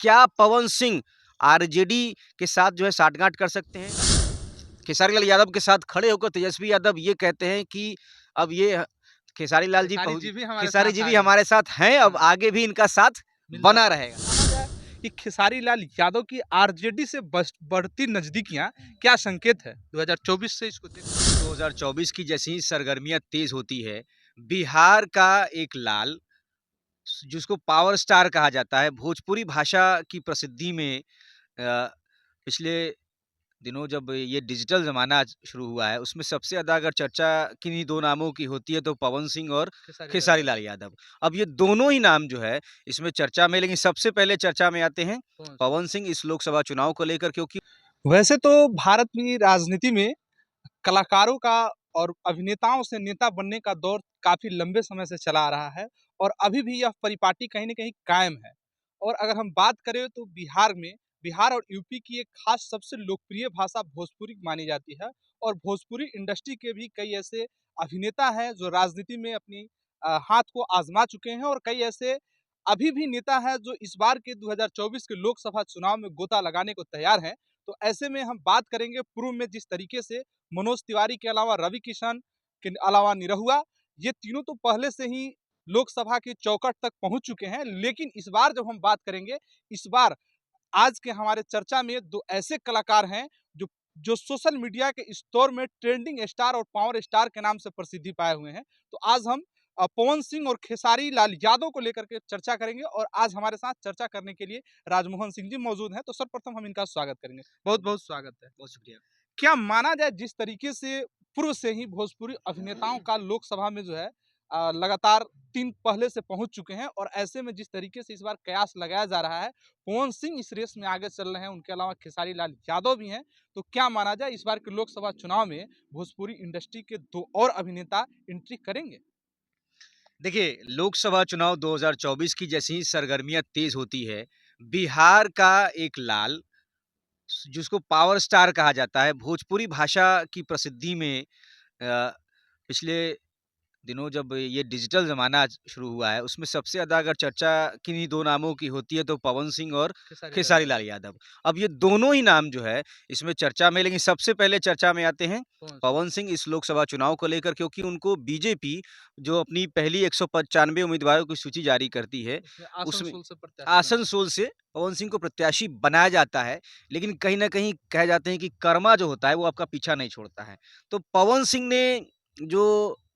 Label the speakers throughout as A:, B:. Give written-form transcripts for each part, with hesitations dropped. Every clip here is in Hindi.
A: क्या पवन सिंह आरजेडी के साथ जो है साठगांठ कर सकते हैं? खेसारी लाल यादव के साथ खड़े होकर तेजस्वी यादव ये कहते हैं कि अब ये खेसारी लाल जी
B: खेसारी जी भी हमारे
A: खेसारी
B: साथ
A: जी भी
B: आए हैं।
A: हमारे साथ हैं, अब
B: हाँ।
A: आगे भी इनका साथ
B: मिलता
A: बना
B: रहेगा।
A: रहेगा।
B: माना जाए कि खेसारी लाल यादव की आरजेडी से बढ़ती नजदीकियां क्या संकेत है 2024 से इसको देख
A: 2024 की जैसी ही सरगर्मियां तेज होती है, बिहार का एक लाल जिसको पावर स्टार कहा जाता है, भोजपुरी भाषा की प्रसिद्धि में पिछले दिनों जब ये डिजिटल ज़माना शुरू हुआ है, उसमें सबसे ज़्यादा अगर चर्चा किन्हीं 2 नामों की होती है तो पवन सिंह और खेसारी लाल यादव। अब ये दोनों ही नाम जो है इसमें चर्चा में, लेकिन सबसे पहले चर्चा में आते हैं पवन सिंह इस लोकसभा चुनाव को लेकर, क्योंकि
B: वैसे तो भारत की राजनीति में कलाकारों का और अभिनेताओं से नेता बनने का दौर काफी लंबे समय से चला आ रहा है और अभी भी यह परिपाटी कहीं न कहीं कायम है। और अगर हम बात करें तो बिहार और यूपी की एक खास सबसे लोकप्रिय भाषा भोजपुरी मानी जाती है और भोजपुरी इंडस्ट्री के भी कई ऐसे अभिनेता हैं जो राजनीति में अपनी हाथ को आजमा चुके हैं और कई ऐसे अभी भी नेता हैं जो इस बार के 2024 के लोकसभा चुनाव में गोता लगाने को तैयार हैं। तो ऐसे में हम बात करेंगे पूर्व में जिस तरीके से मनोज तिवारी के अलावा रवि किशन के अलावा निरहुआ, ये तीनों तो पहले से ही लोकसभा की चौखट तक पहुंच चुके हैं, लेकिन इस बार जब हम बात करेंगे, इस बार आज के हमारे चर्चा में दो ऐसे कलाकार हैं जो जो सोशल मीडिया के इस दौर में ट्रेंडिंग स्टार और पावर स्टार के नाम से प्रसिद्धि पाए हुए हैं। तो आज हम पवन सिंह और खेसारी लाल यादव को लेकर के चर्चा करेंगे और आज हमारे साथ चर्चा करने के लिए राजमोहन सिंह जी मौजूद हैं। तो सर्वप्रथम हम इनका स्वागत करेंगे। बहुत बहुत स्वागत है।
A: बहुत शुक्रिया।
B: क्या माना जाए जिस तरीके से पूर्व से ही भोजपुरी अभिनेताओं का लोकसभा में जो है लगातार 3 पहले से पहुंच चुके हैं और ऐसे में जिस तरीके से इस बार कयास लगाया जा रहा है, पवन सिंह इस रेस में आगे चल रहे हैं, उनके अलावा खेसारी लाल यादव भी हैं। तो क्या माना जाए इस बार के लोकसभा चुनाव में भोजपुरी इंडस्ट्री के 2 और अभिनेता एंट्री करेंगे?
A: देखिए, लोकसभा चुनाव 2024 की जैसी ही सरगर्मियां तेज होती है, बिहार का एक लाल जिसको पावर स्टार कहा जाता है, भोजपुरी भाषा की प्रसिद्धि में पिछले दिनों जब ये डिजिटल ज़माना शुरू हुआ है, उसमें सबसे ज़्यादा अगर चर्चा किन्हीं 2 नामों की होती है तो पवन सिंह और खेसारी लाल यादव। अब ये दोनों ही नाम जो है इसमें चर्चा में, लेकिन सबसे पहले चर्चा में आते हैं पवन सिंह इस लोकसभा चुनाव को लेकर, क्योंकि उनको बीजेपी जो अपनी पहली 195 उम्मीदवारों की सूची जारी करती है, उसमें आसनसोल से पवन सिंह को प्रत्याशी बनाया जाता है। लेकिन कहीं न कहीं कह जाते हैं कि कर्मा जो होता है वो आपका पीछा नहीं छोड़ता है। तो पवन सिंह ने जो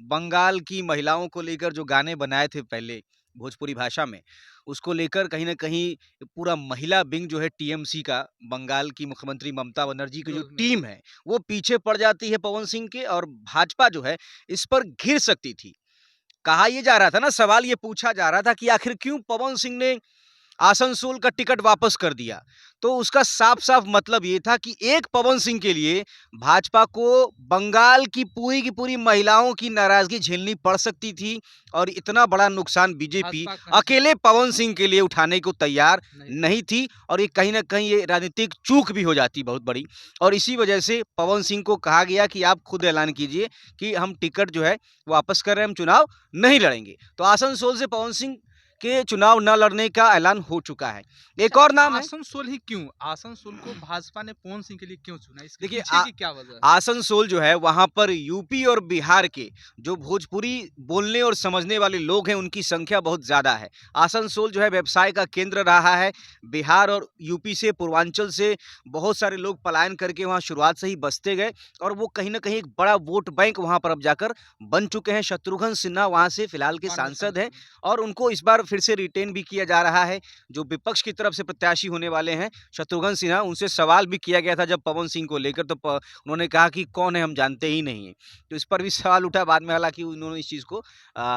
A: बंगाल की महिलाओं को लेकर जो गाने बनाए थे पहले भोजपुरी भाषा में, उसको लेकर कहीं न कहीं पूरा महिला विंग जो है टीएमसी का, बंगाल की मुख्यमंत्री ममता बनर्जी की जो टीम है, वो पीछे पड़ जाती है पवन सिंह के और भाजपा जो है इस पर घिर सकती थी। कहा ये जा रहा था ना, सवाल ये पूछा जा रहा था कि आखिर क्यों पवन सिंह ने आसनसोल का टिकट वापस कर दिया? तो उसका साफ-साफ मतलब ये था कि एक पवन सिंह के लिए भाजपा को बंगाल की पूरी महिलाओं की नाराज़गी झेलनी पड़ सकती थी और इतना बड़ा नुकसान बीजेपी अकेले पवन सिंह के लिए उठाने को तैयार नहीं थी और ये कहीं न कहीं ये राजनीतिक चूक भी हो जाती बहुत बड़ी। और इसी वजह से पवन सिंह को कहा गया कि आप खुद ऐलान कीजिए कि हम टिकट जो है वापस कर रहे हैं, हम चुनाव नहीं लड़ेंगे। तो आसनसोल से पवन सिंह के चुनाव न लड़ने का ऐलान हो चुका है। एक और नाम है
B: आसनसोल ही क्यों? आसनसोल को भाजपा ने पवन सिंह के लिए क्यों चुना? इसके
A: देखिए,
B: पीछे की क्या वजह है?
A: आसनसोल जो है वहाँ पर यूपी और बिहार के जो भोजपुरी बोलने और समझने वाले लोग हैं उनकी संख्या बहुत ज़्यादा है। आसनसोल जो है व्यवसाय का केंद्र रहा है। बिहार और यूपी से, पूर्वांचल से बहुत सारे लोग पलायन करके वहाँ शुरुआत से ही बसते गए और वो कहीं न कहीं एक बड़ा वोट बैंक वहाँ पर अब जाकर बन चुके हैं। शत्रुघ्न सिन्हा वहाँ से फिलहाल के सांसद हैं और उन्नको इस बार फिर से रिटेन भी किया जा रहा है। जो विपक्ष की तरफ से प्रत्याशी होने वाले हैं शत्रुघ्न सिन्हा, उनसे सवाल भी किया गया था जब पवन सिंह को लेकर, तो उन्होंने कहा कि कौन है, हम जानते ही नहीं हैं। तो इस पर भी सवाल उठा बाद में, हालाँकि उन्होंने इस चीज़ को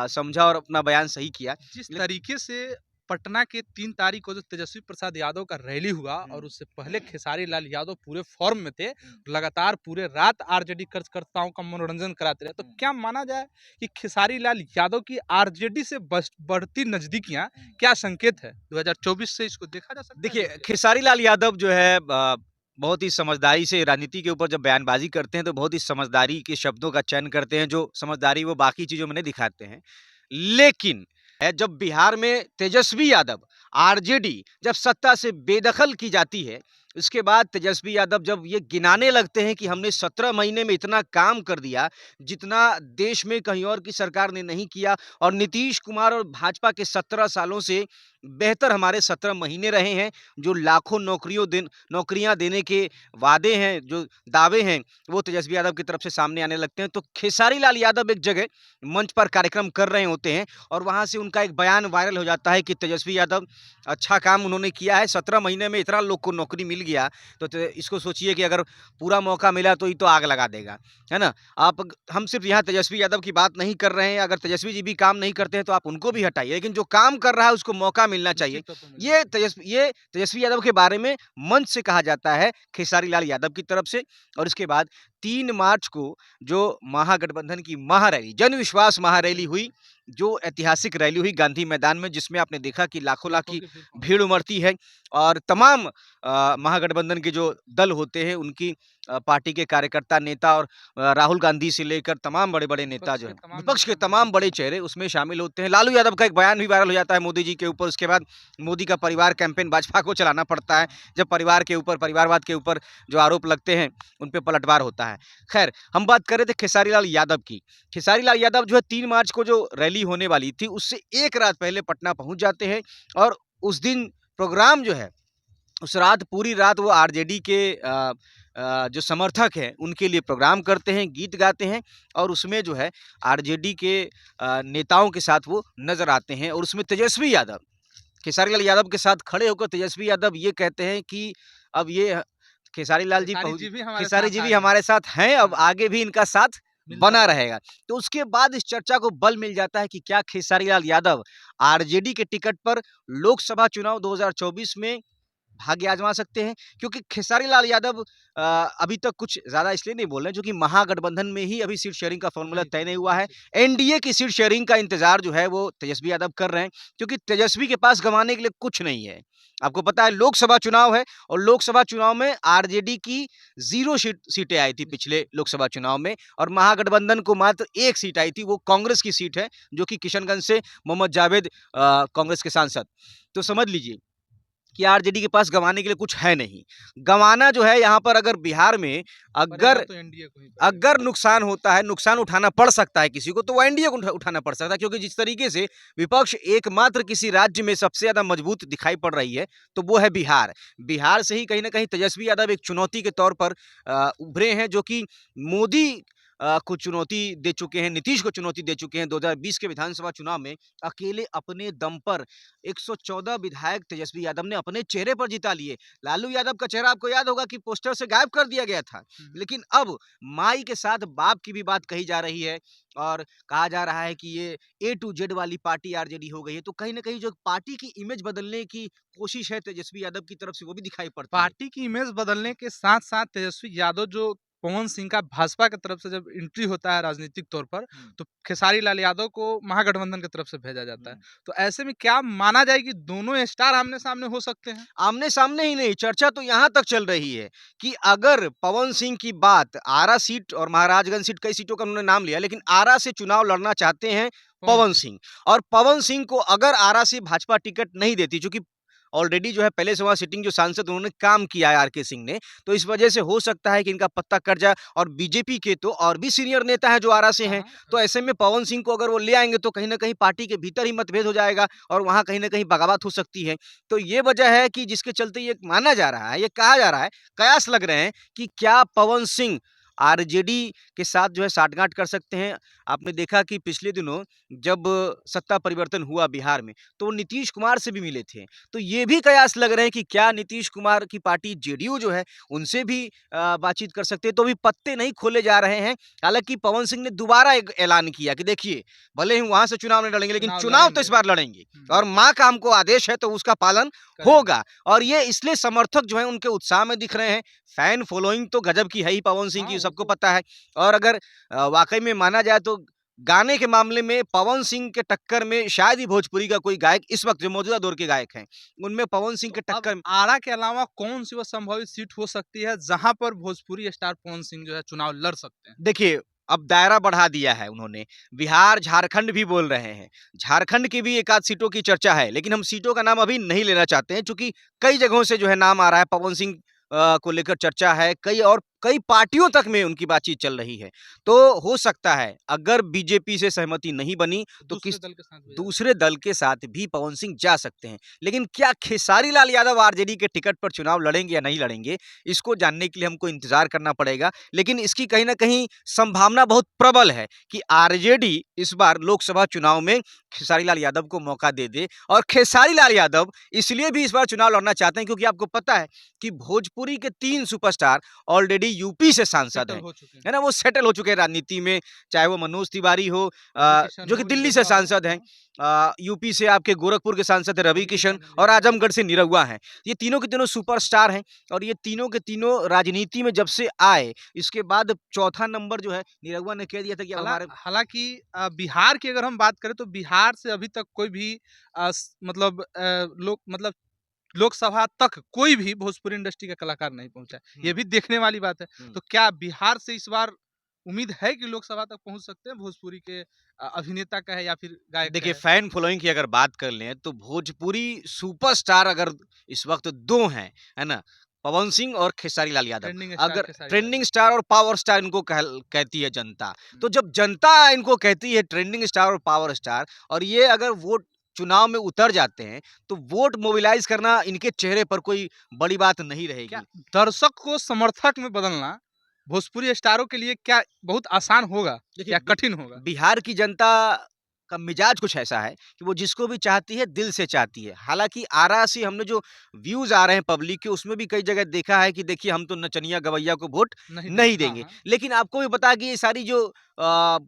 A: समझा और अपना बयान सही किया।
B: जिस तरीके से पटना के 3 तारीख को जो तेजस्वी प्रसाद यादव का रैली हुआ और उससे पहले खेसारी लाल यादव पूरे फॉर्म में थे, लगातार पूरे रात आरजेडी कार्यकर्ताओं का मनोरंजन कराते रहे। तो क्या माना जाए कि खेसारी लाल यादव की आरजेडी से बढ़ती नजदीकियां क्या संकेत है 2024 से इसको देखा जा सकता है?
A: देखिए, खेसारी लाल यादव जो है बहुत ही समझदारी से राजनीति के ऊपर जब बयानबाजी करते हैं तो बहुत ही समझदारी के शब्दों का चयन करते हैं, जो समझदारी वो बाकी चीज़ों में नहीं दिखाते हैं। लेकिन जब बिहार में तेजस्वी यादव आरजेडी जब सत्ता से बेदखल की जाती है, उसके बाद तेजस्वी यादव जब ये गिनाने लगते हैं कि हमने 17 महीने में इतना काम कर दिया, जितना देश में कहीं और की सरकार ने नहीं किया, और नीतीश कुमार और भाजपा के 17 सालों से बेहतर हमारे 17 महीने रहे हैं, जो लाखों नौकरियां देने के वादे हैं, जो दावे हैं, वो तेजस्वी यादव की तरफ से सामने आने लगते हैं। तो खेसारी लाल यादव एक जगह मंच पर कार्यक्रम कर रहे होते हैं और वहां से उनका एक बयान वायरल हो जाता है कि तेजस्वी यादव अच्छा काम उन्होंने किया है, 17 महीने में इतना लोग को नौकरी मिल गया, तो इसको सोचिए कि अगर पूरा मौका मिला तो ये तो आग लगा देगा, है ना? हम सिर्फ यहाँ तेजस्वी यादव की बात नहीं कर रहे हैं, अगर तेजस्वी जी भी काम नहीं करते हैं तो आप उनको भी हटाइए, लेकिन जो काम कर रहा है उसको मौका मिलना चाहिए।
B: निश्चित तौर पे मिलना चाहिए।
A: ये तेजस्वी यादव के बारे में मंच से कहा जाता है खेसारी लाल यादव की तरफ से। और इसके बाद 3 मार्च को जो महागठबंधन की महारैली, जन विश्वास महारैली हुई, जो ऐतिहासिक रैली हुई गांधी मैदान में, जिसमें आपने देखा कि लाखों लाख
B: लाखों
A: की
B: की भीड़ पहुंची।
A: भीड़ उमड़ती है और तमाम महागठबंधन के जो दल होते हैं उनकी पार्टी के कार्यकर्ता, नेता और राहुल गांधी से लेकर तमाम बड़े-बड़े नेता
B: विपक्ष
A: जो
B: के
A: हैं,
B: तमाम
A: विपक्ष के
B: नेता भी
A: तमाम
B: मौजूद
A: बड़े
B: थे।
A: चेहरे उसमें शामिल होते हैं। लालू यादव का एक बयान भी वायरल हो जाता है मोदी जी के ऊपर, उसके बाद मोदी का परिवार कैंपेन भाजपा को चलाना पड़ता है।
B: हाँ।
A: जब परिवार के ऊपर, परिवारवाद के ऊपर जो आरोप लगते हैं, उन पे पलटवार होता है। खैर, हम बात कर रहे थे खेसारी लाल यादव की। खेसारी लाल यादव जो है 3 मार्च को जो रैली होने वाली थी, उससे 1 रात पहले पटना पहुँच जाते हैं और उस दिन प्रोग्राम जो है, उस रात पूरी रात वो आरजेडी के जो समर्थक हैं, उनके लिए प्रोग्राम करते हैं, गीत गाते हैं और उसमें जो है आरजेडी के नेताओं के साथ वो नज़र आते हैं और उसमें तेजस्वी यादव, खेसारी लाल यादव के साथ खड़े होकर तेजस्वी यादव ये कहते हैं कि अब ये
B: खेसारी जी भी हमारे
A: खेसारी
B: साथ
A: जी
B: आ
A: भी
B: गए।
A: हमारे साथ हैं, अब
B: हाँ,
A: आगे भी इनका साथ
B: मिलता
A: बना
B: रहेगा।
A: रहेगा। तो उसके बाद इस चर्चा को बल मिल जाता है कि क्या खेसारी लाल यादव आरजेडी के टिकट पर लोकसभा चुनाव 2024 में भाग्य आजमा सकते हैं, क्योंकि खेसारी लाल यादव अभी तक कुछ ज़्यादा इसलिए नहीं बोल रहे हैं क्योंकि महागठबंधन में ही अभी सीट शेयरिंग का फॉर्मूला
B: वही
A: तय
B: तो,
A: नहीं हुआ है।
B: निश्चित।
A: एनडीए की सीट शेयरिंग का इंतजार जो है वो तेजस्वी यादव कर रहे हैं, क्योंकि तेजस्वी के पास गंवाने के लिए कुछ नहीं है। आपको पता है लोकसभा चुनाव है और लोकसभा चुनाव में आरजेडी की 0 सीटें आई थी पिछले लोकसभा चुनाव में और महागठबंधन को मात्र 1 सीट आई थी, वो कांग्रेस की सीट है, जो कि किशनगंज से मोहम्मद जावेद कांग्रेस के सांसद। तो समझ लीजिए कि आरजेडी के पास गँवाने के लिए कुछ है नहीं। गँवाना जो है यहाँ पर, अगर बिहार में
B: पड़ेगा
A: अगर
B: तो एनडीए को ही पड़ेगा।
A: अगर नुकसान होता है, नुकसान उठाना पड़ सकता है किसी को, तो वो एनडीए को उठाना पड़ सकता है, क्योंकि जिस तरीके से विपक्ष एकमात्र किसी राज्य में सबसे ज़्यादा मजबूत दिखाई पड़ रही है, तो वो है बिहार। बिहार से ही कहीं न कहीं तेजस्वी यादव एक चुनौती के तौर पर उभरे हैं, जो कि मोदी को चुनौती दे चुके हैं, नीतीश को चुनौती दे चुके हैं। 2020 के विधानसभा चुनाव में अकेले अपने दम पर 114 विधायक तेजस्वी यादव ने अपने चेहरे पर जिता लिए। लालू यादव का चेहरा आपको याद होगा कि पोस्टर से गायब कर दिया गया था।
B: हुँ, हुँ।
A: लेकिन अब माई के साथ बाप की भी बात कही जा रही है और कहा जा रहा है कि ये ए टू जेड वाली पार्टी आरजेडी हो गई है। तो कहीं न कहीं जो पार्टी की इमेज बदलने की कोशिश है तेजस्वी यादव की तरफ से, वो भी दिखाई पड़ती है।
B: पार्टी की इमेज बदलने के साथ-साथ तेजस्वी यादव जो पवन सिंह का भाजपा की तरफ से जब एंट्री होता है राजनीतिक तौर पर,
A: हुँ,
B: तो खेसारी लाल यादव को महागठबंधन की तरफ से भेजा जाता है।
A: हुँ।
B: तो ऐसे में क्या माना जाए कि दोनों स्टार आमने-सामने हो सकते हैं?
A: आमने-सामने ही नहीं, चर्चा तो यहाँ तक चल रही है कि अगर पवन सिंह की बात, आरा सीट और महाराजगंज सीट, कई सीटों का उन्होंने नाम लिया, लेकिन आरा से चुनाव लड़ना चाहते हैं
B: पवन
A: पवन
B: सिंह।
A: सिंह। और पवन सिंह को अगर आरा से भाजपा टिकट नहीं देती, चूँकि ऑलरेडी जो है पहले से वहाँ सिटिंग जो सांसद उन्होंने काम किया है आरके सिंह ने, तो इस वजह से हो सकता है कि इनका पत्ता कट जाए। और बीजेपी के तो और भी सीनियर नेता हैं जो आरा से
B: हाँ,
A: हैं,
B: हाँ।
A: तो ऐसे में पवन सिंह को अगर वो ले आएँगे तो कहीं न कहीं पार्टी के भीतर ही मतभेद हो जाएगा और वहाँ कहीं न कहीं बगावत हो सकती है। तो ये वजह है कि जिसके चलते ये माना जा रहा है, ये कहा जा रहा है, कयास लग रहे हैं कि क्या पवन सिंह आरजेडी के साथ जो है साठगांठ कर सकते हैं। आपने देखा कि पिछले दिनों जब सत्ता परिवर्तन हुआ बिहार में, तो वो नीतीश कुमार से भी मिले थे। तो ये भी कयास लग रहे हैं कि क्या नीतीश कुमार की पार्टी जेडीयू जो है, उनसे भी बातचीत कर सकते हैं। तो अभी पत्ते नहीं खोले जा रहे हैं। हालाँकि पवन सिंह ने दोबारा एक ऐलान किया कि देखिए, भले ही वहाँ से चुनाव नहीं लड़ेंगे, लेकिन
B: चुनाव
A: चुनाव तो
B: लड़ेंगे।
A: इस बार लड़ेंगे
B: हुँ,
A: और माँ का हमको आदेश है तो उसका पालन
B: करेंगे।
A: होगा। और ये इसलिए समर्थक जो हैं उनके उत्साह में दिख रहे हैं। फैन फॉलोइंग तो गजब की है ही पवन सिंह
B: हाँ,
A: की,
B: वो
A: सबको
B: तो
A: पता है। और अगर वाक़ई में माना जाए तो गाने के मामले में पवन सिंह के टक्कर में शायद ही भोजपुरी का कोई गायक इस वक़्त जो मौजूदा दौर के गायक हैं, उनमें पवन सिंह
B: तो
A: के
B: अब
A: टक्कर।
B: आरा के अलावा कौन-सी वो संभावित सीट हो सकती है, जहाँ पर भोजपुरी स्टार पवन सिंह जो है चुनाव लड़ सकते हैं?
A: देखिए, अब दायरा बढ़ा दिया है उन्होंने। बिहार, झारखंड भी बोल रहे हैं। झारखंड की भी एक आध सीटों की चर्चा है, लेकिन हम सीटों का नाम अभी नहीं लेना चाहते हैं, चूँकि कई जगहों से जो है नाम आ रहा है, पवन सिंह को लेकर चर्चा है, कई पार्टियों तक में उनकी बातचीत चल रही है। तो हो सकता है अगर बीजेपी से सहमति नहीं बनी तो
B: दूसरे
A: किस
B: दल के साथ भी जा
A: दूसरे दल के साथ भी पवन सिंह जा सकते हैं। लेकिन क्या खेसारी लाल यादव आरजेडी के टिकट पर चुनाव लड़ेंगे या नहीं लड़ेंगे, इसको जानने के लिए हमको इंतज़ार करना पड़ेगा। लेकिन इसकी कहीं न कहीं संभावना बहुत प्रबल है कि आरजेडी इस बार लोकसभा चुनाव में खेसारी लाल यादव को मौका दे दे, और खेसारी लाल यादव इसलिए भी इस बार चुनाव लड़ना चाहते हैं क्योंकि आपको पता है कि भोजपुरी के 3 सुपरस्टार ऑलरेडी यूपी से सांसद
B: सेटल
A: हैं।
B: हो चुके हैं।
A: है ना? वो सेटल हो चुके हैं राजनीति में, चाहे वो मनोज तिवारी हो,
B: रवि किशन
A: जो कि
B: हो,
A: दिल्ली से
B: निरहुआ हो।
A: सांसद हैं। यूपी से आपके गोरखपुर के सांसद हैं रवि
B: रवि
A: किशन,
B: किशन है,
A: और
B: निरहुआ है।
A: आजमगढ़ से निरहुआ हैं। ये तीनों के तीनों सुपरस्टार हैं, और ये तीनों के तीनों राजनीति में जब से आए, इसके बाद चौथा नंबर जो है निरहुआ ने कह दिया था कि अब हमारे
B: हालाँकि बिहार की अगर हम बात करें तो बिहार से अभी तक कोई भी मतलब लोकसभा तक कोई भी भोजपुरी इंडस्ट्री का कलाकार नहीं पहुँचा है। ये
A: हुँ,
B: भी देखने वाली बात है।
A: हुँ।
B: तो क्या बिहार से इस बार उम्मीद है कि लोकसभा तक पहुँच सकते हैं भोजपुरी के अभिनेता का है या फिर गायक का
A: देखिए,
B: है?
A: फैन फॉलोइंग की अगर बात कर लें तो भोजपुरी सुपरस्टार अगर इस वक्त 2 हैं, है ना? पवन सिंह और खेसारी लाल यादव।
B: ट्रेंडिंग स्टार
A: अगर
B: खेसारी लाल
A: ट्रेंडिंग
B: यादव।
A: स्टार और पावर स्टार इनको कहती है जनता।
B: हुँ।
A: तो जब जनता इनको कहती है ट्रेंडिंग स्टार और पावर स्टार, और ये अगर वोट चुनाव में उतर जाते हैं, तो वोट मोबिलाइज़ करना इनके चेहरे पर कोई बड़ी बात नहीं
B: क्या
A: रहेगी।
B: दर्शक को समर्थक में बदलना भोजपुरी स्टारों के लिए क्या बहुत आसान होगा
A: देखिए,
B: या कठिन होगा?
A: बिहार की जनता का मिजाज कुछ ऐसा है कि वो जिसको भी चाहती है दिल से चाहती है। हालाँकि आरा से हमने जो व्यूज़ आ रहे हैं पब्लिक के, उसमें भी कई जगह देखा है कि देखिए हम तो नचनिया गवैया को वोट
B: नहीं
A: नहीं
B: देंगे। हाँ,
A: देंगे।
B: हाँ।
A: लेकिन आपको भी पता है कि ये सारी जो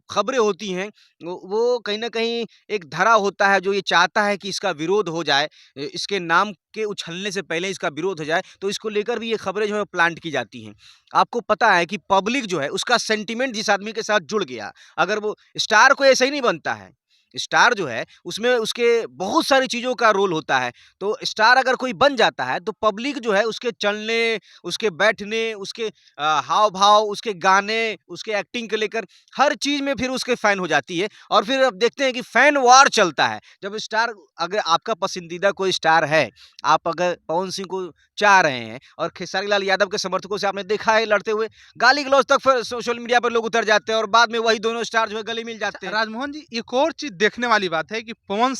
A: खबरें होती हैं, वो कहीं न कहीं एक धरा होता है जो ये चाहता है कि इसका विरोध हो जाए। इसके नाम के उछलने से पहले इसका विरोध हो जाए, तो इसको लेकर भी ये खबरें जो है प्लांट की जाती हैं। आपको पता है कि पब्लिक जो है उसका सेंटिमेंट जिस आदमी के साथ जुड़ गया, अगर वो स्टार कोई ऐसे ही नहीं बनता है। स्टार जो है उसमें उसके बहुत सारी चीज़ों का रोल होता है। तो स्टार अगर कोई बन जाता है तो पब्लिक जो है उसके चलने, उसके बैठने, उसके हाव-भाव, उसके गाने, उसके एक्टिंग को लेकर हर चीज़ में फिर उसके फैन हो जाती है, और फिर अब देखते हैं कि फैन वॉर चलता है। जब स्टार, अगर आपका पसंदीदा कोई स्टार है, आप अगर पवन सिंह को चाह रहे हैं और खेसारी लाल यादव के समर्थकों से आपने देखा है लड़ते हुए, गाली-गलौज तक फिर सोशल मीडिया पर लोग उतर जाते हैं, और बाद में वही दोनों स्टार जो है गले मिल जाते हैं।
B: राजमोहन जी, एक और चीज़ देखने वाली बात है कि पवन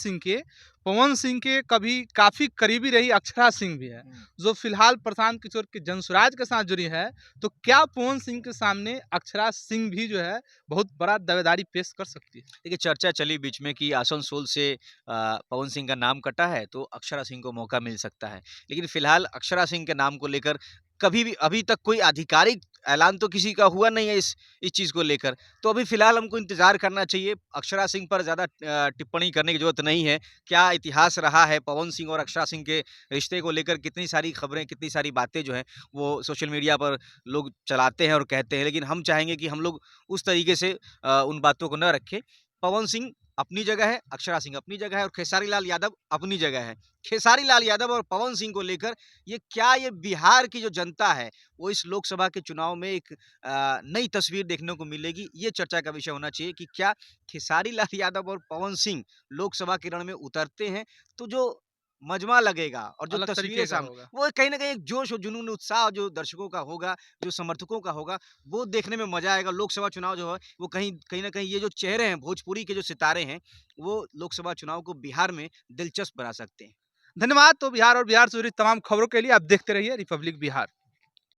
B: सिंह के कभी काफ़ी करीबी रही अक्षरा सिंह भी है,
A: हुँ।
B: जो फ़िलहाल प्रशांत किशोर के जनसुराज के साथ जुड़ी है। तो क्या पवन सिंह के सामने अक्षरा सिंह भी जो है बहुत बड़ा दावेदारी पेश कर सकती है?
A: देखिए, चर्चा चली बीच में कि आसनसोल से पवन सिंह का नाम कटा है तो अक्षरा सिंह को मौका मिल सकता है। लेकिन फिलहाल अक्षरा सिंह के नाम को लेकर कभी भी अभी तक कोई आधिकारिक ऐलान तो किसी का हुआ नहीं है इस चीज़ को लेकर। तो अभी फिलहाल हमको इंतज़ार करना चाहिए। अक्षरा सिंह पर ज़्यादा टिप्पणी करने की ज़रूरत नहीं है। क्या इतिहास रहा है पवन सिंह और अक्षरा सिंह के रिश्ते को लेकर, कितनी सारी खबरें, कितनी सारी बातें जो हैं वो सोशल मीडिया पर लोग चलाते हैं और कहते हैं। लेकिन हम चाहेंगे कि हम लोग उस तरीके से उन बातों को न रखें। पवन सिंह अपनी जगह है, अक्षरा सिंह अपनी जगह है, और खेसारी लाल यादव अपनी जगह है। खेसारी लाल यादव और पवन सिंह को लेकर ये बिहार की जो जनता है, वो इस लोकसभा के चुनाव में एक नई तस्वीर देखने को मिलेगी। ये चर्चा का विषय होना चाहिए कि क्या खेसारी लाल यादव और पवन सिंह लोकसभा के रण में उतरते हैं, तो जो मजमा लगेगा और जो
B: अलग
A: तस्वीरें
B: तरीके का
A: सामने,
B: होगा।
A: वो कहीं न कहीं एक जोश और जुनून, उत्साह जो दर्शकों का होगा, जो समर्थकों का होगा, वो देखने में मज़ा आएगा। लोकसभा चुनाव जो है, वो कहीं कहीं न कहीं ये जो चेहरे हैं, भोजपुरी के जो सितारे हैं, वो लोकसभा चुनाव को बिहार में दिलचस्प बना सकते हैं।
B: धन्यवाद। तो बिहार और बिहार से जुड़ी तमाम खबरों के लिए आप देखते रहिए रिपब्लिक बिहार।